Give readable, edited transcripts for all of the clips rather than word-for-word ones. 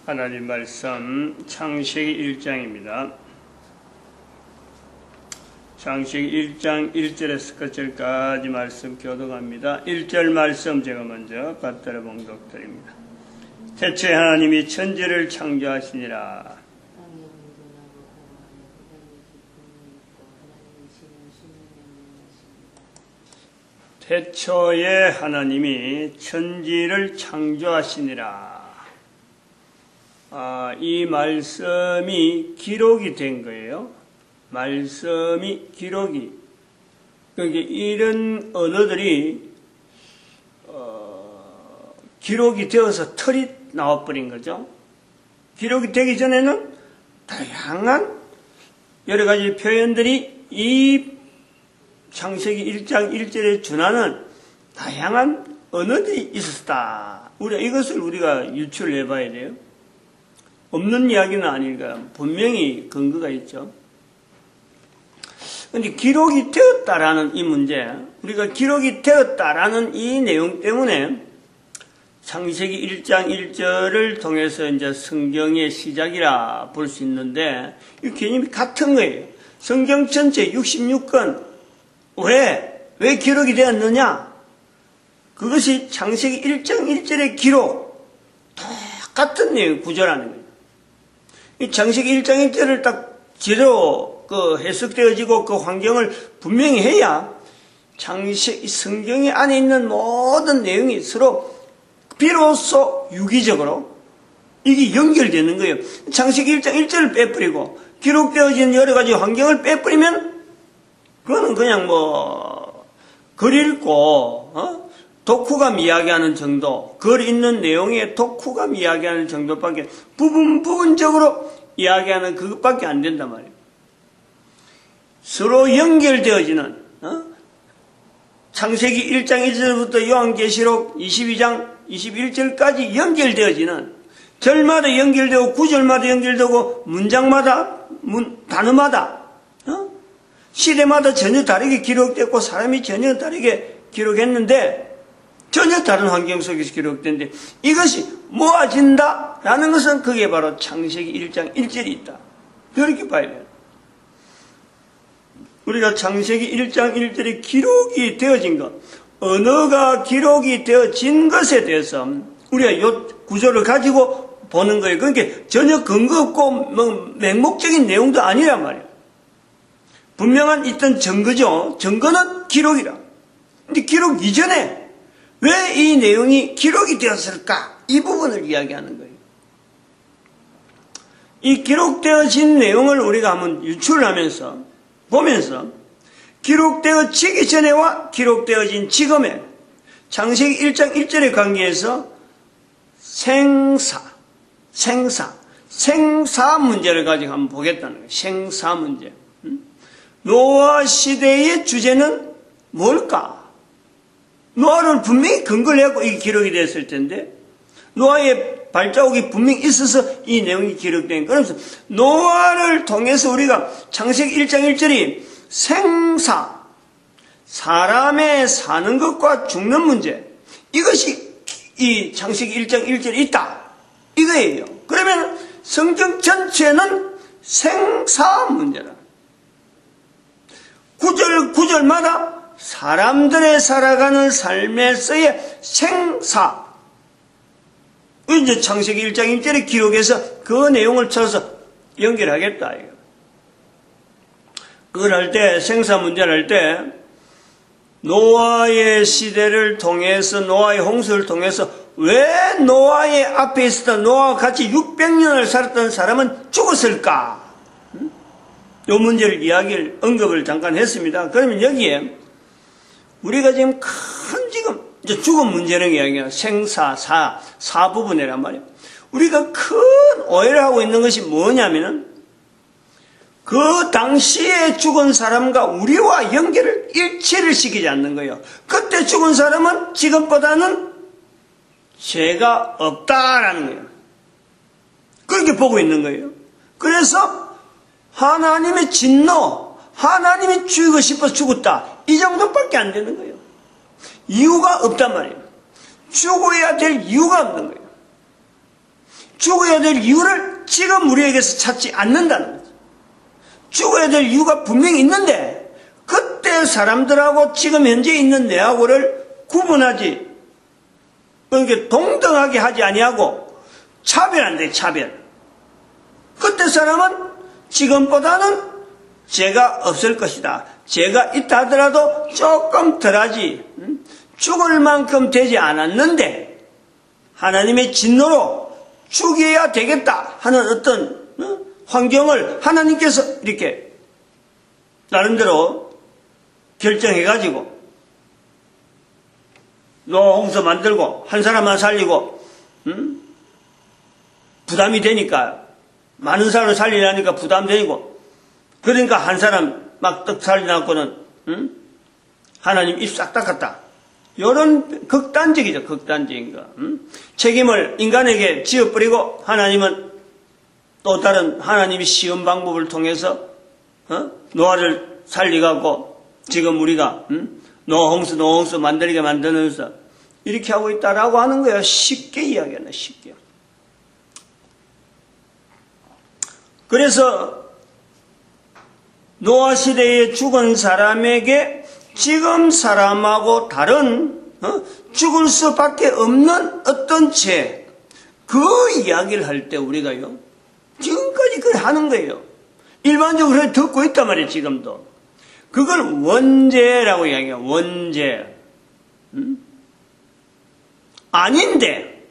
하나님 말씀 창세기 1장입니다. 창세기 1장 1절에서 끝절까지 말씀 교독합니다. 1절 말씀 제가 먼저 갖다라 봉독드립니다. 태초에 하나님이 천지를 창조하시니라. 태초에 하나님이 천지를 창조하시니라. 이 말씀이 기록이 된 거예요. 말씀이 기록이. 그러니까 이런 언어들이 기록이 되어서 털이 나와버린 거죠. 기록이 되기 전에는 다양한 여러 가지 표현들이 이 창세기 1장 1절에 준하는 다양한 언어들이 있었다. 이것을 우리가 유출해 봐야 돼요. 없는 이야기는 아니니까 분명히 근거가 있죠. 그런데 기록이 되었다라는 이 문제, 우리가 기록이 되었다라는 이 내용 때문에 창세기 1장 1절을 통해서 이제 성경의 시작이라 볼 수 있는데 이 개념이 같은 거예요. 성경 전체 66권 왜 기록이 되었느냐? 그것이 창세기 1장 1절의 기록 똑같은 내용 구조라는 거예요. 이 창세기 1장 1절을 딱 제대로 해석되어지고 그 환경을 분명히 해야 성경의 안에 있는 모든 내용이 서로 비로소 유기적으로 이게 연결되는 거예요. 창세기 1장 1절을 빼버리고 기록되어진 여러 가지 환경을 빼버리면 그거는 그냥 글 읽고 독후감 이야기하는 정도, 글 읽는 내용에 독후감 이야기하는 정도밖에 부분적으로 이야기하는 그것밖에 안 된단 말이에요. 서로 연결되어지는 창세기 1장 1절부터 요한계시록 22장 21절까지 연결되어지는 절마다 연결되고 구절마다 연결되고 문장마다 단어마다 시대마다 전혀 다르게 기록됐고 사람이 전혀 다르게 기록했는데 전혀 다른 환경 속에서 기록된데 이것이 모아진다라는 것은 그게 바로 창세기 1장 1절이 있다. 그렇게 봐야 돼요. 우리가 창세기 1장 1절에 기록이 되어진 것, 언어가 기록이 되어진 것에 대해서 우리가 이 구조를 가지고 보는 거예요. 그러니까 전혀 근거 없고 맹목적인 내용도 아니란 말이에요. 분명한 있던 증거죠. 증거는 기록이라. 근데 기록 이전에 왜 이 내용이 기록이 되었을까? 이 부분을 이야기하는 거예요. 이 기록되어진 내용을 우리가 한번 유출하면서 보면서 기록되어지기 전에와 기록되어진 지금에 창세기 1장 1절의 관계에서 생사 문제를 가지고 한번 보겠다는 거예요. 생사 문제. 노아 시대의 주제는 뭘까? 노아를 분명히 근거를 하고 이게 기록이 됐을 텐데 노아의 발자국이 분명히 있어서 이 내용이 기록된 거예요. 그래서 노아를 통해서 우리가 창세기 1장 1절이 생사, 사람의 사는 것과 죽는 문제, 이것이 이 창세기 1장 1절에 있다. 이거예요. 그러면 성경 전체는 생사 문제라. 구절마다 사람들의 살아가는 삶에서의 생사. 이제 창세기 1장 1절의 기록에서 그 내용을 쳐서 연결하겠다. 그걸 할 때, 생사 문제를 할 때, 노아의 시대를 통해서, 노아의 홍수를 통해서, 왜 노아의 앞에 있었던 노아와 같이 600년을 살았던 사람은 죽었을까? 이 문제를 언급을 잠깐 했습니다. 그러면 여기에, 우리가 지금 이제 죽음 문제는 이야기야. 생사, 사 부분이란 말이에요. 우리가 큰 오해를 하고 있는 것이 뭐냐면은, 그 당시에 죽은 사람과 우리와 일치를 시키지 않는 거예요. 그때 죽은 사람은 지금보다는 죄가 없다라는 거예요. 그렇게 보고 있는 거예요. 그래서 하나님의 진노, 하나님이 죽이고 싶어서 죽었다. 이 정도밖에 안 되는 거예요. 이유가 없단 말이에요. 죽어야 될 이유가 없는 거예요. 죽어야 될 이유를 지금 우리에게서 찾지 않는다는 거죠. 죽어야 될 이유가 분명히 있는데 그때 사람들하고 지금 현재 있는 내하고를 구분하지, 그러니까 동등하게 하지 아니하고 차별한대, 차별. 그때 사람은 지금보다는 죄가 없을 것이다. 죄가 있다 하더라도 조금 덜하지, 죽을 만큼 되지 않았는데 하나님의 진노로 죽여야 되겠다 하는 어떤 환경을 하나님께서 이렇게 나름대로 결정해가지고 노아 홍수 만들고 한 사람만 살리고 부담이 되니까, 많은 사람을 살리려니까 부담되고, 그러니까 한 사람 막 떡 살려놓고는 하나님 입 싹 닦았다. 이런 극단적이죠. 극단적인 거. 책임을 인간에게 지어버리고 하나님은 또 다른 하나님이 쉬운 방법을 통해서 노아를 살리고 지금 우리가 노아 홍수 만들게 만드면서 이렇게 하고 있다라고 하는 거예요. 쉽게 이야기하는, 쉽게. 그래서 노아 시대에 죽은 사람에게 지금 사람하고 다른 죽을 수밖에 없는 어떤 죄, 그 이야기를 할 때 우리가요 지금까지 그걸 하는 거예요. 일반적으로 듣고 있단 말이에요. 지금도 그걸 원죄라고 이야기해요. 원죄. 아닌데,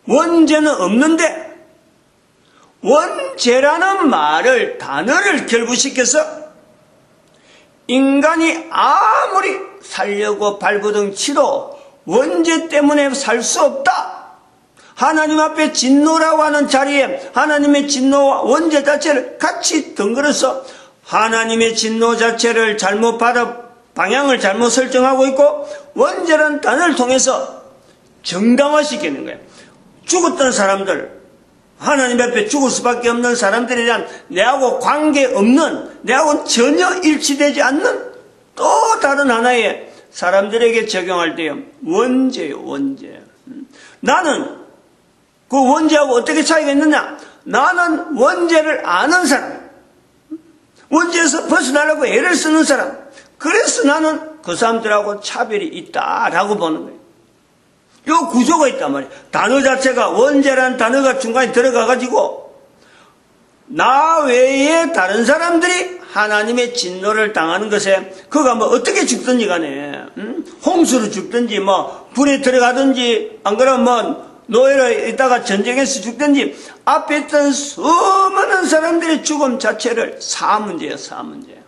원죄는 없는데 원죄라는 말을, 단어를 결부시켜서 인간이 아무리 살려고 발버둥 치도 원죄 때문에 살 수 없다. 하나님 앞에 진노라고 하는 자리에 하나님의 진노와 원죄 자체를 같이 덩그러서 하나님의 진노 자체를 잘못 방향을 잘못 설정하고 있고 원죄라는 단어를 통해서 정당화시키는 거예요. 죽었던 사람들, 하나님 앞에 죽을 수밖에 없는 사람들에 대한 내하고 관계없는, 내하고는 전혀 일치되지 않는 또 다른 하나의 사람들에게 적용할 때요 원죄요, 원죄. 나는 그 원죄하고 어떻게 차이가 있느냐? 나는 원죄를 아는 사람, 원죄에서 벗어나려고 애를 쓰는 사람, 그래서 나는 그 사람들하고 차별이 있다라고 보는 거예요. 요 구조가 있단 말이에요. 단어 자체가, 원죄라는 단어가 중간에 들어가가지고 나 외에 다른 사람들이 하나님의 진노를 당하는 것에 그가 뭐 어떻게 죽든지 간에 홍수로 죽든지 뭐 불에 들어가든지 안 그러면 뭐 노예로 있다가 전쟁에서 죽든지 앞에 있던 수많은 사람들의 죽음 자체를 사문제예요. 사문제.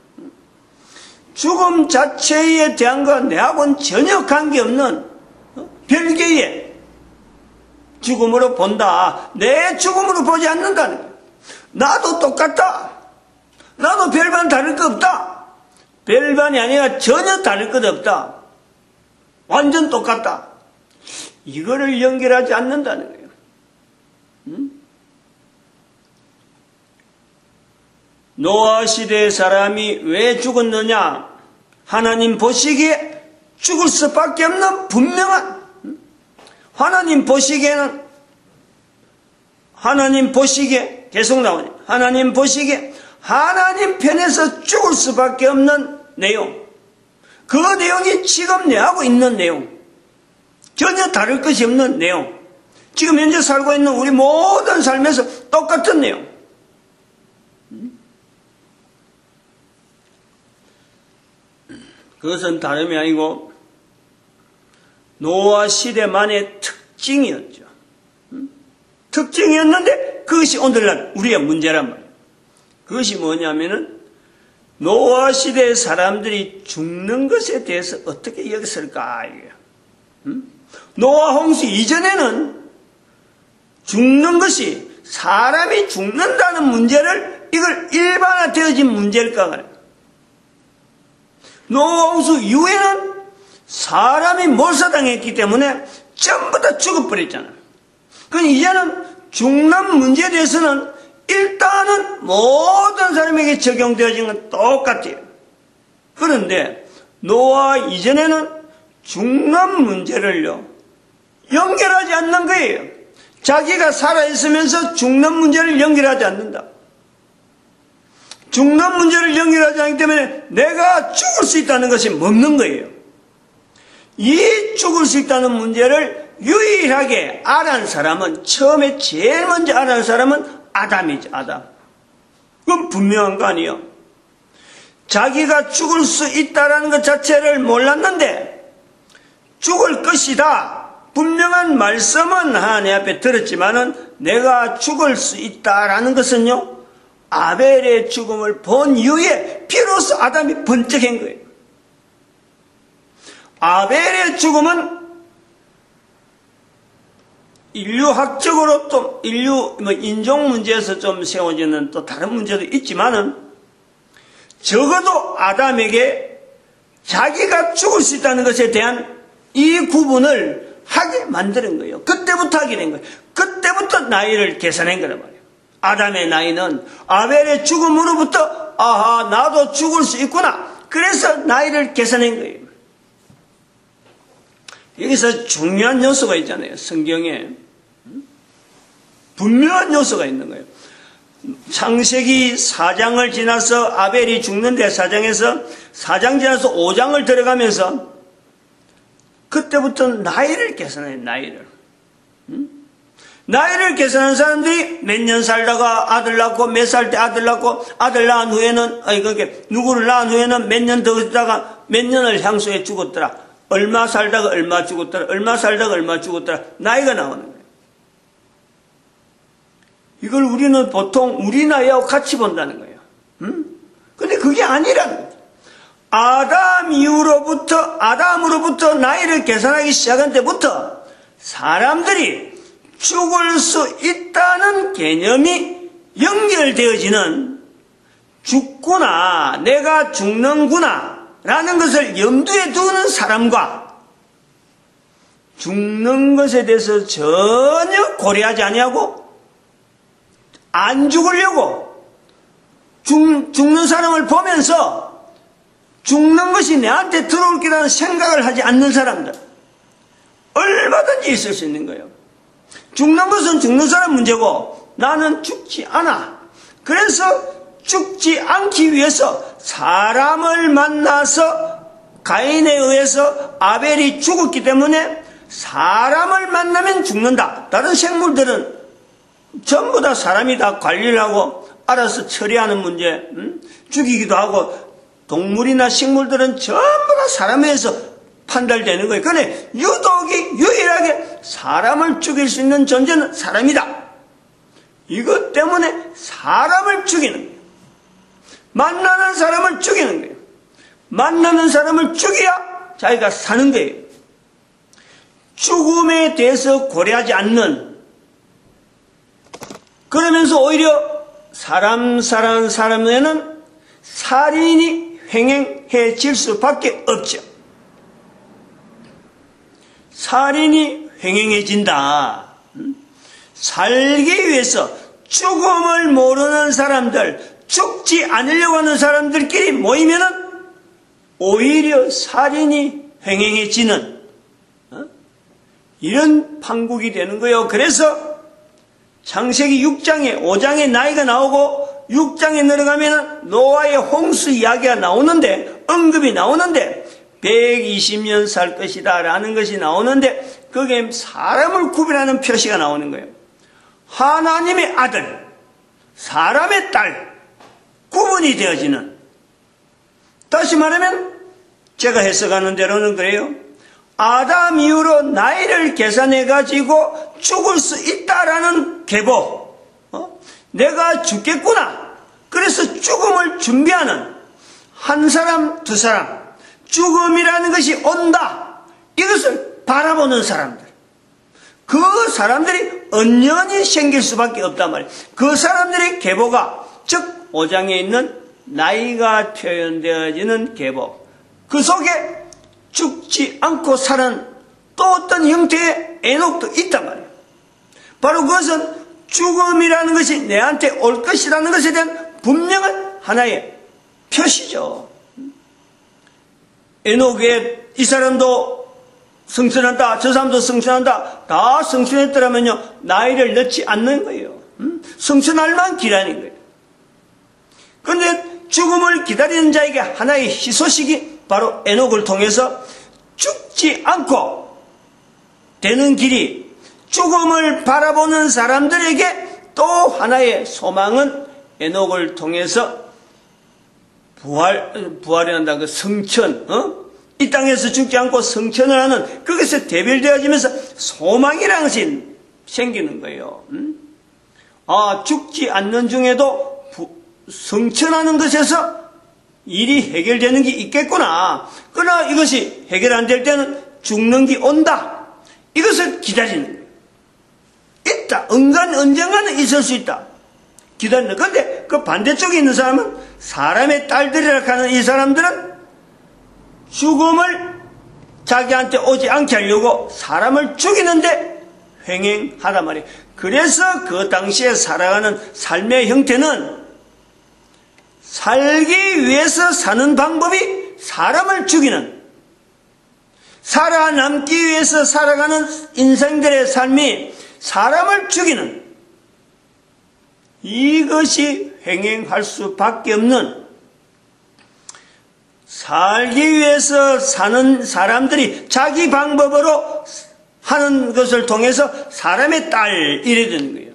죽음 자체에 대한 건 내하고는 전혀 관계없는 별개의 죽음으로 본다. 내 죽음으로 보지 않는다는 거예요. 나도 똑같다. 나도 별반 다를 것 없다. 별반이 아니라 전혀 다를 것 없다. 완전 똑같다. 이거를 연결하지 않는다는 거예요. 노아 시대의 사람이 왜 죽었느냐? 하나님 보시기에 죽을 수밖에 없는 분명한, 하나님 보시기에는, 하나님 보시기에 계속 나오네. 하나님 보시기에 하나님 편에서 죽을 수밖에 없는 내용. 그 내용이 지금 내하고 있는 내용. 전혀 다를 것이 없는 내용. 지금 현재 살고 있는 우리 모든 삶에서 똑같은 내용. 그것은 다름이 아니고 노아 시대만의 특징이었죠. 특징이었는데 그것이 오늘날 우리의 문제란 말이에요. 그것이 뭐냐면은 노아 시대의 사람들이 죽는 것에 대해서 어떻게 여겼을까 이게요. 노아 홍수 이전에는 죽는 것이, 사람이 죽는다는 문제를, 이걸 일반화되어진 문제일까 말이에요. 노아 홍수 이후에는 사람이 몰사당했기 때문에 전부 다 죽어버렸잖아요. 그럼 이제는 죽는 문제에 대해서는 일단은 모든 사람에게 적용되어진 건 똑같아요. 그런데 노아 이전에는 죽는 문제를요 연결하지 않는 거예요. 자기가 살아있으면서 죽는 문제를 연결하지 않는다. 죽는 문제를 연결하지 않기 때문에 내가 죽을 수 있다는 것이 없는 거예요. 이 죽을 수 있다는 문제를 유일하게 알아낸 사람은, 처음에 제일 먼저 알아낸 사람은 아담이죠. 아담. 그건 분명한 거 아니에요. 자기가 죽을 수 있다는 것 자체를 몰랐는데 죽을 것이다, 분명한 말씀은 하나님 앞에 들었지만은 내가 죽을 수 있다라는 것은요, 아벨의 죽음을 본 이후에 비로소 아담이 번쩍한 거예요. 아벨의 죽음은 인류학적으로 또 인종 문제에서 좀 세워지는 또 다른 문제도 있지만은 적어도 아담에게 자기가 죽을 수 있다는 것에 대한 이 구분을 하게 만드는 거예요. 그때부터 하게 된 거예요. 그때부터 나이를 계산한 거란 말이에요. 아담의 나이는 아벨의 죽음으로부터 아하, 나도 죽을 수 있구나. 그래서 나이를 계산한 거예요. 여기서 중요한 요소가 있잖아요. 성경에 분명한 요소가 있는 거예요. 창세기 4장을 지나서 아벨이 죽는데 4장에서 4장 지나서 5장을 들어가면서 그때부터 나이를 계산해요. 나이를 계산한 사람들이 몇 년 살다가 아들 낳고, 몇 살 때 아들 낳고, 아들 낳은 후에는, 누구를 낳은 후에는 몇 년 더 있다가 몇 년을 향수해 죽었더라. 얼마 살다가 얼마 죽었더라. 얼마 살다가 얼마 죽었더라. 나이가 나오는 거예요. 이걸 우리는 보통 우리 나이하고 같이 본다는 거예요. 근데 그게 아니라는 거예요. 아담으로부터 나이를 계산하기 시작한 때부터 사람들이 죽을 수 있다는 개념이 연결되어지는, 죽구나, 내가 죽는구나 라는 것을 염두에 두는 사람과 죽는 것에 대해서 전혀 고려하지 아니하고 안 죽으려고 죽는 사람을 보면서 죽는 것이 내한테 들어올 거라는 생각을 하지 않는 사람들, 얼마든지 있을 수 있는 거예요. 죽는 것은 죽는 사람 문제고 나는 죽지 않아. 그래서 죽지 않기 위해서 사람을 만나서 가인에 의해서 아벨이 죽었기 때문에 사람을 만나면 죽는다. 다른 생물들은 전부 다 사람이 다 관리를 하고 알아서 처리하는 문제, 죽이기도 하고, 동물이나 식물들은 전부 다 사람에 의해서 판단되는 거예요. 그런데 유일하게 사람을 죽일 수 있는 존재는 사람이다. 이것 때문에 사람을 죽이는 거예요. 만나는 사람을 죽이는 거예요. 만나는 사람을 죽여야 자기가 사는 거예요. 죽음에 대해서 고려하지 않는, 그러면서 오히려 사랑하는 사람에는 살인이 횡행해질 수밖에 없죠. 살인이 횡행해진다. 살기 위해서 죽음을 모르는 사람들, 죽지 않으려고 하는 사람들끼리 모이면은 오히려 살인이 횡행해지는 이런 판국이 되는 거예요. 그래서 창세기 6장에 5장에 나이가 나오고 6장에 내려가면 노아의 홍수 이야기가 나오는데, 언급이 나오는데 120년 살 것이다 라는 것이 나오는데 거기에 사람을 구별하는 표시가 나오는 거예요. 하나님의 아들, 사람의 딸, 구분이 되어지는. 다시 말하면 제가 해석하는 대로는 그래요. 아담 이후로 나이를 계산해 가지고 죽을 수 있다라는 계보, 내가 죽겠구나, 그래서 죽음을 준비하는 한 사람, 두 사람, 죽음이라는 것이 온다, 이것을 바라보는 사람들, 그 사람들이 언연히 생길 수밖에 없단 말이에요. 그 사람들의 계보가, 즉 5장에 있는 나이가 표현되어지는 계보, 그 속에 죽지 않고 사는 또 어떤 형태의 에녹도 있단 말이에요. 바로 그것은 죽음이라는 것이 내한테 올 것이라는 것에 대한 분명한 하나의 표시죠. 에녹의 이 사람도 성천한다, 저 사람도 성천한다, 다 성천했더라면요, 나이를 넣지 않는 거예요. 성천할 만한 기라는 거예요. 그런데 죽음을 기다리는 자에게 하나의 희소식이 바로 에녹을 통해서 죽지 않고 되는 길이, 죽음을 바라보는 사람들에게 또 하나의 소망은 에녹을 통해서 부활이 난다. 그 성천, 이 땅에서 죽지 않고 성천을 하는 그것에 대별되어지면서 소망이라는 것이 생기는 거예요. 죽지 않는 중에도 성천하는 것에서 일이 해결되는 게 있겠구나. 그러나 이것이 해결 안 될 때는 죽는 게 온다. 이것을 기다리는 거예요. 있다. 언젠가는 있을 수 있다. 기다린다. 그런데 그 반대쪽에 있는 사람은 사람의 딸들이라 하는 이 사람들은 죽음을 자기한테 오지 않게 하려고 사람을 죽이는데 횡행하단 말이에요. 그래서 그 당시에 살아가는 삶의 형태는 살기 위해서 사는 방법이 사람을 죽이는, 살아남기 위해서 살아가는 인생들의 삶이 사람을 죽이는, 이것이 횡행할 수밖에 없는, 살기 위해서 사는 사람들이 자기 방법으로 하는 것을 통해서 사람의 딸 이래 되는 거예요.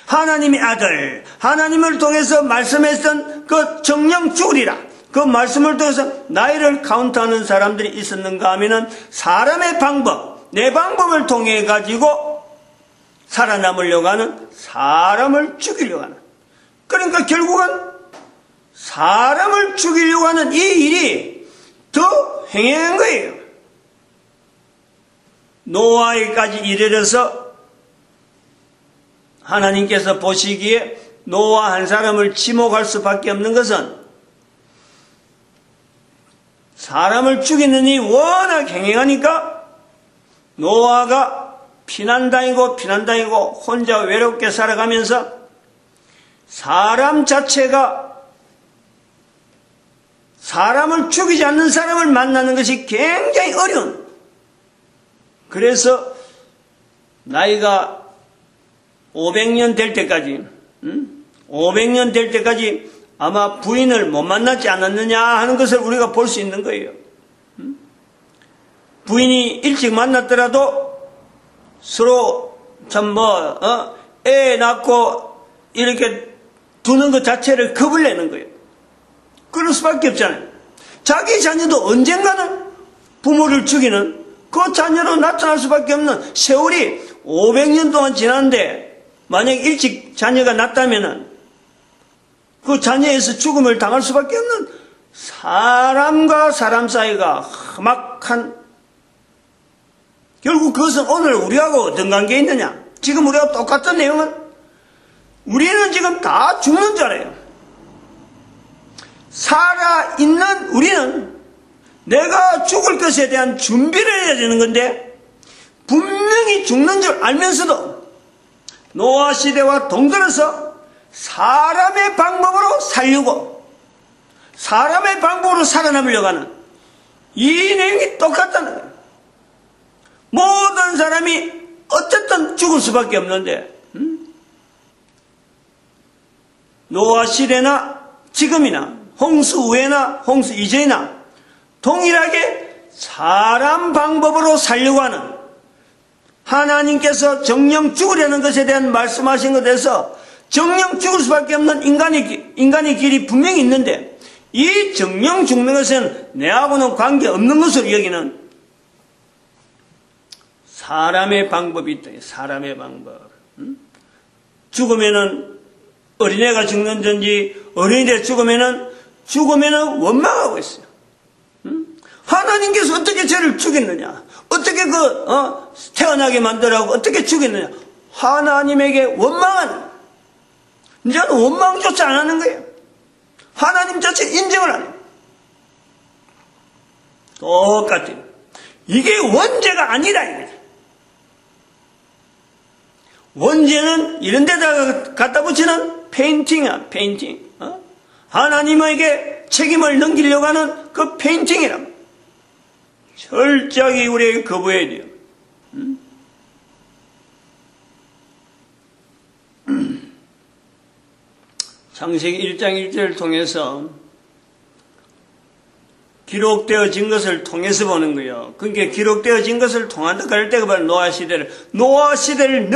하나님의 아들, 하나님을 통해서 말씀했던 그 정령 죽으리라, 그 말씀을 통해서 나이를 카운트하는 사람들이 있었는가 하면은 사람의 방법, 내 방법을 통해 가지고 살아남으려고 하는, 사람을 죽이려고 하는, 그러니까 결국은 사람을 죽이려고 하는 이 일이 더 횡행한 거예요. 노아에까지 이르러서 하나님께서 보시기에 노아 한 사람을 지목할 수밖에 없는 것은 사람을 죽이는 일이 워낙 행행하니까 노아가 피난다니고 혼자 외롭게 살아가면서 사람 자체가 사람을 죽이지 않는 사람을 만나는 것이 굉장히 어려운, 그래서 나이가 500년 될 때까지 500년 될 때까지 아마 부인을 못 만나지 않았느냐 하는 것을 우리가 볼 수 있는 거예요. 부인이 일찍 만났더라도 서로 참 애 낳고 이렇게 두는 것 자체를 겁을 내는 거예요. 그럴 수밖에 없잖아요. 자기 자녀도 언젠가는 부모를 죽이는 그 자녀로 나타날 수밖에 없는 세월이 500년 동안 지났는데, 만약 일찍 자녀가 났다면은 그 자녀에서 죽음을 당할 수밖에 없는, 사람과 사람 사이가 험악한, 결국 그것은 오늘 우리하고 어떤 관계에 있느냐? 지금 우리가 똑같은 내용은 우리는 지금 다 죽는 자래요. 살아있는 우리는 내가 죽을 것에 대한 준비를 해야 되는 건데, 분명히 죽는 줄 알면서도 노아 시대와 동떨어서 사람의 방법으로 살려고, 사람의 방법으로 살아남으려고 하는 이 내용이 똑같다는 거예요. 모든 사람이 어쨌든 죽을 수밖에 없는데, 노아 시대나 지금이나 홍수 후에나 홍수 이전이나 동일하게 사람 방법으로 살려고 하는, 하나님께서 정령 죽으려는 것에 대한 말씀하신 것에서 정령 죽을 수밖에 없는 인간의 길이 분명히 있는데, 이 정령 죽는 것은 내하고는 관계없는 것으로 여기는 사람의 방법이 있다. 사람의 방법. 죽으면은 어린애가 죽는든지 어린이가 죽으면은 원망하고 있어요. 하나님께서 어떻게 저를 죽였느냐? 어떻게 태어나게 만들라고 어떻게 죽였느냐? 하나님에게 원망하는, 이제는 원망조차 안 하는 거예요. 하나님 자체 인정을 안 해요. 똑같아요. 이게 원죄가 아니라 이거죠. 원죄는 이런 데다가 갖다 붙이는 페인팅이야, 페인팅. 하나님에게 책임을 넘기려고 하는 그 페인팅이란. 철저하게 우리에게 거부해야 돼요. 창세기 1장 1절을 통해서 기록되어진 것을 통해서 보는 거예요. 그러니까 기록되어진 것을 통한다 그럴 때가 바로 노아 시대를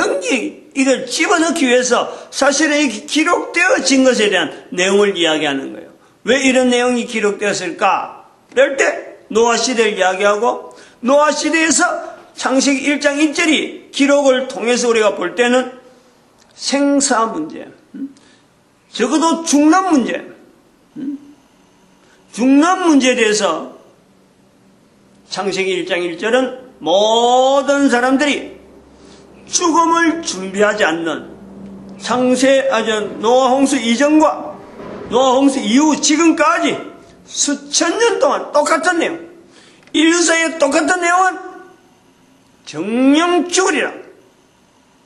이걸 집어넣기 위해서 사실은 기록되어진 것에 대한 내용을 이야기하는 거예요. 왜 이런 내용이 기록되었을까? 그럴 때 노아 시대를 이야기하고, 노아 시대에서 창세기 1장 1절이 기록을 통해서 우리가 볼 때는 생사 문제, 적어도 죽는 문제에 대해서 창세기 1장 1절은 모든 사람들이 죽음을 준비하지 않는 노아 홍수 이전과 노아 홍수 이후 지금까지 수천 년 동안 똑같은 내용, 인류사의 똑같은 내용은 정령 죽으리라.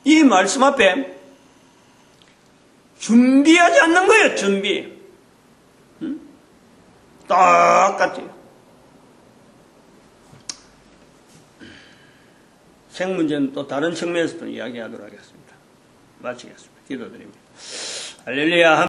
이 말씀 앞에 준비하지 않는 거예요. 준비. 똑같아요. 생 문제는 또 다른 측면에서도 이야기하도록 하겠습니다. 마치겠습니다. 기도드립니다. 할렐루야.